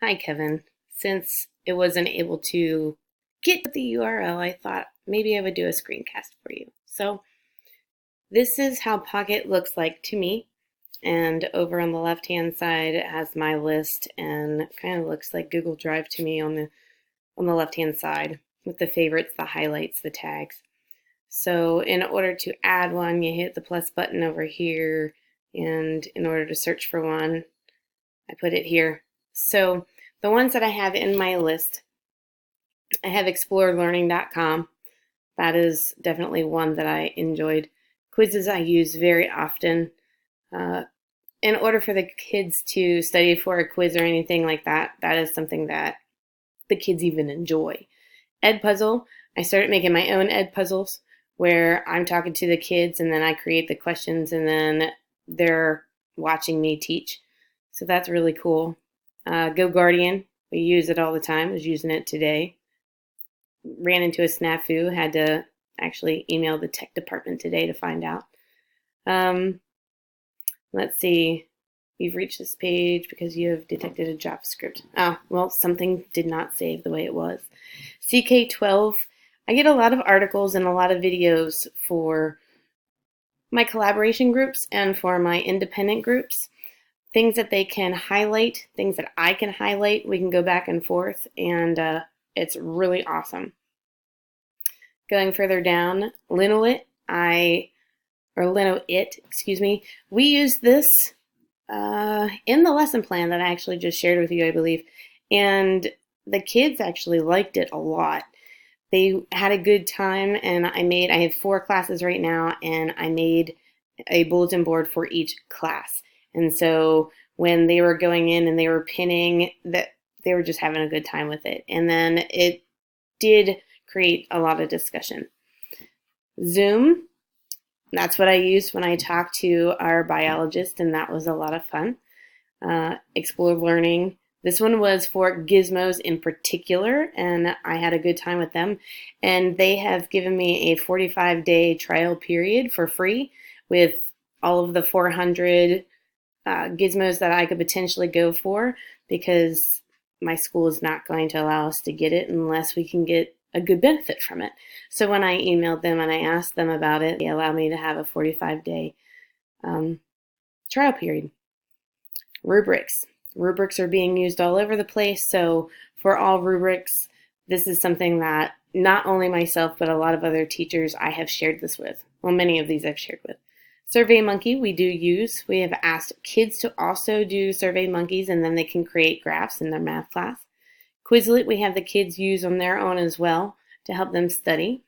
Hi, Kevin. Since it wasn't able to get the URL, I thought maybe I would do a screencast for you. So this is how Pocket looks like to me. And over on the left-hand side, it has my list and kind of looks like Google Drive to me on the left-hand side with the favorites, the highlights, the tags. So in order to add one, you hit the plus button over here. And in order to search for one, I put it here. So the ones that I have in my list, I have explorelearning.com. That is definitely one that I enjoyed. Quizzes I use very often. Uh, in order for the kids to study for a quiz or anything like that, that is something that the kids even enjoy. Ed Puzzle, I started making my own Ed Puzzles where I'm talking to the kids and then I create the questions and then they're watching me teach. So that's really cool. Go Guardian, we use it all the time. I was using it today. Ran into a snafu, had to actually email the tech department today to find out. Um, let's see. You've reached this page because you have detected a JavaScript. Oh, well, something did not save the way it was. CK12, I get a lot of articles and a lot of videos for my collaboration groups and for my independent groups. Things that they can highlight, things that I can highlight. We can go back and forth, and it's really awesome. Going further down, Linoit, excuse me. We use this in the lesson plan that I actually just shared with you, I believe, and the kids actually liked it a lot. They had a good time, and I have 4 classes right now, and I made a bulletin board for each class. And so when they were going in and they were pinning, that they were just having a good time with it. And then it did create a lot of discussion. Zoom, that's what I used when I talked to our biologist, and that was a lot of fun. Explore Learning. This one was for gizmos in particular, and I had a good time with them. And they have given me a 45-day trial period for free with all of the 400 gizmos that I could potentially go for, because my school is not going to allow us to get it unless we can get a good benefit from it. So when I emailed them and I asked them about it, they allowed me to have a 45-day trial period. Rubrics. Rubrics are being used all over the place. So for all rubrics, this is something that not only myself, but a lot of other teachers I have shared this with. Well, many of these I've shared with. SurveyMonkey we do use. We have asked kids to also do SurveyMonkeys, and then they can create graphs in their math class. Quizlet we have the kids use on their own as well to help them study.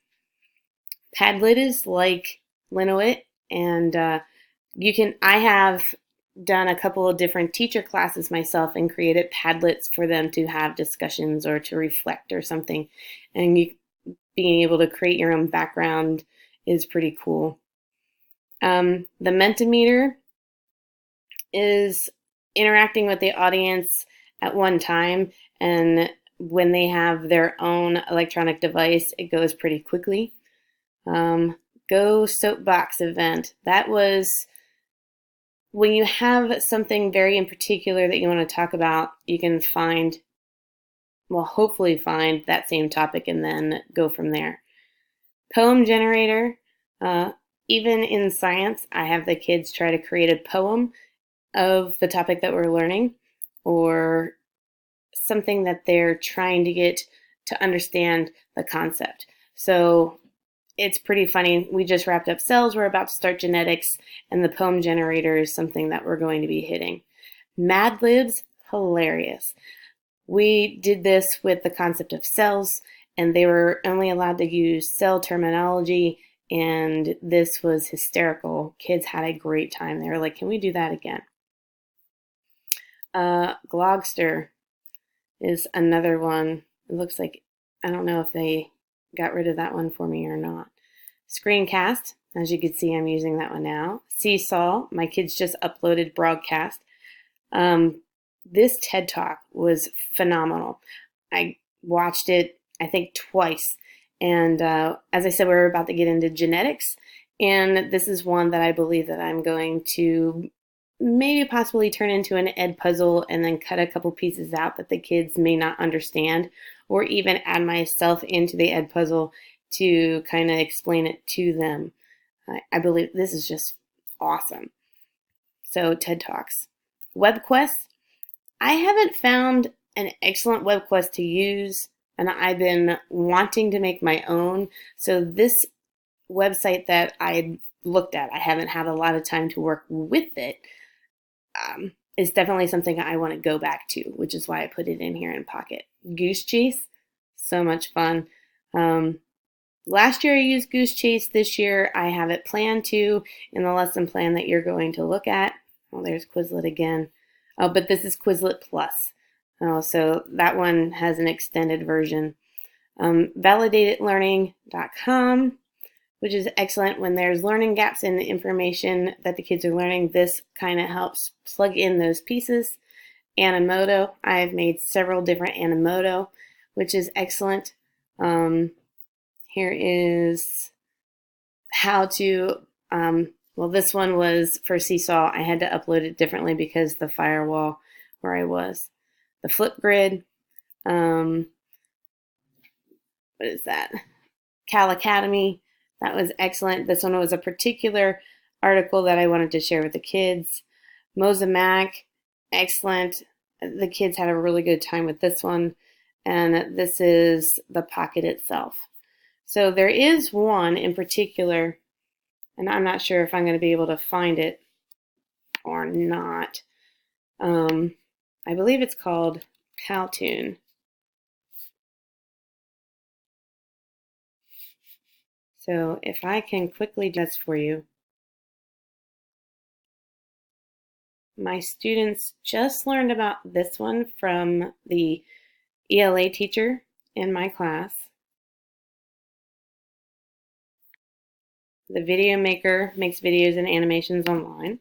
Padlet is like Linoit, and I have done a couple of different teacher classes myself and created Padlets for them to have discussions or to reflect or something. And being able to create your own background is pretty cool. The Mentimeter is interacting with the audience at one time, and when they have their own electronic device, it goes pretty quickly. Go Soapbox event. That was when you have something very in particular that you want to talk about, you can hopefully find that same topic and then go from there. Poem generator. Even in science, I have the kids try to create a poem of the topic that we're learning or something that they're trying to get to understand the concept. So it's pretty funny. We just wrapped up cells. We're about to start genetics, and the poem generator is something that we're going to be hitting. Mad Libs, hilarious. We did this with the concept of cells, and they were only allowed to use cell terminology, and this was hysterical. Kids had a great time. They were like, can we do that again? Glogster is another one. It looks like, I don't know if they got rid of that one for me or not. Screencast, as you can see, I'm using that one now. Seesaw, my kids just uploaded broadcast. This TED Talk was phenomenal. I watched it, I think, twice. And as I said, we're about to get into genetics. And this is one that I believe that I'm going to maybe possibly turn into an ed puzzle and then cut a couple pieces out that the kids may not understand, or even add myself into the ed puzzle to kind of explain it to them. I believe this is just awesome. So TED Talks. WebQuest. I haven't found an excellent WebQuest to use, and I've been wanting to make my own. So this website that I looked at, I haven't had a lot of time to work with it, is definitely something I want to go back to, which is why I put it in here in Pocket. Goose Chase, so much fun. Last year I used Goose Chase. This year I have it planned to in the lesson plan that you're going to look at. Oh, there's Quizlet again. Oh, but this is Quizlet Plus. Oh, so that one has an extended version. Validatedlearning.com, which is excellent when there's learning gaps in the information that the kids are learning. This kind of helps plug in those pieces. Animoto, I've made several different Animoto, which is excellent. Here is how to, well, this one was for Seesaw. I had to upload it differently because the firewall where I was. The Flipgrid, what is that? Cal Academy, that was excellent. This one was a particular article that I wanted to share with the kids. Mosaic, excellent. The kids had a really good time with this one. And this is the Pocket itself. So there is one in particular, and I'm not sure if I'm going to be able to find it or not. I believe it's called Powtoon. So if I can quickly do this for you. My students just learned about this one from the ELA teacher in my class. The video maker makes videos and animations online.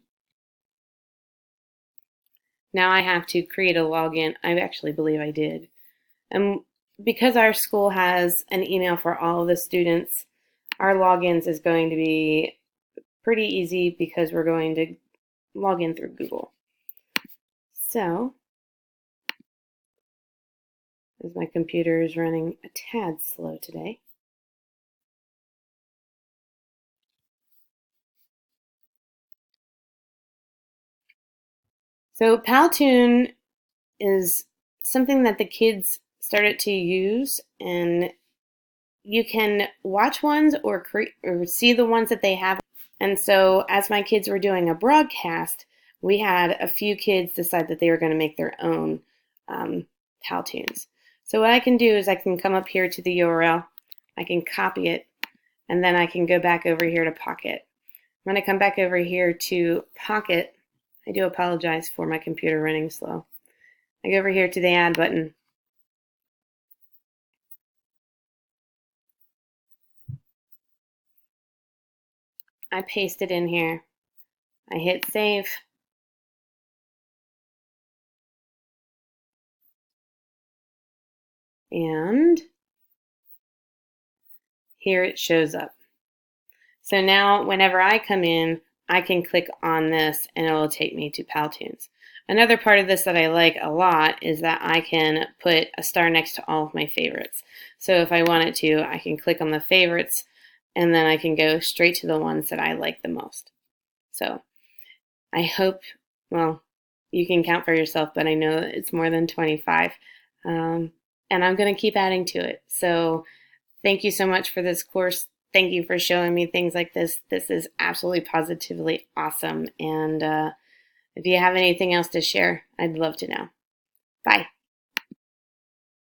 Now I have to create a login. I actually believe I did. And because our school has an email for all of the students, our logins is going to be pretty easy because we're going to log in through Google. So, as my computer is running a tad slow today. So Powtoon is something that the kids started to use, and you can watch ones or see the ones that they have. And so as my kids were doing a broadcast, we had a few kids decide that they were going to make their own Powtoons. So what I can do is I can come up here to the URL, I can copy it, and then I can go back over here to Pocket. When I come back over here to Pocket, I do apologize for my computer running slow. I go over here to the Add button. I paste it in here. I hit Save. And here it shows up. So now whenever I come in, I can click on this and it will take me to Powtoons. Another part of this that I like a lot is that I can put a star next to all of my favorites. So if I wanted to, I can click on the favorites and then I can go straight to the ones that I like the most. So I hope, well, you can count for yourself, but I know it's more than 25. And I'm going to keep adding to it. So thank you so much for this course. Thank you for showing me things like this. This is absolutely positively awesome. And if you have anything else to share, I'd love to know. Bye.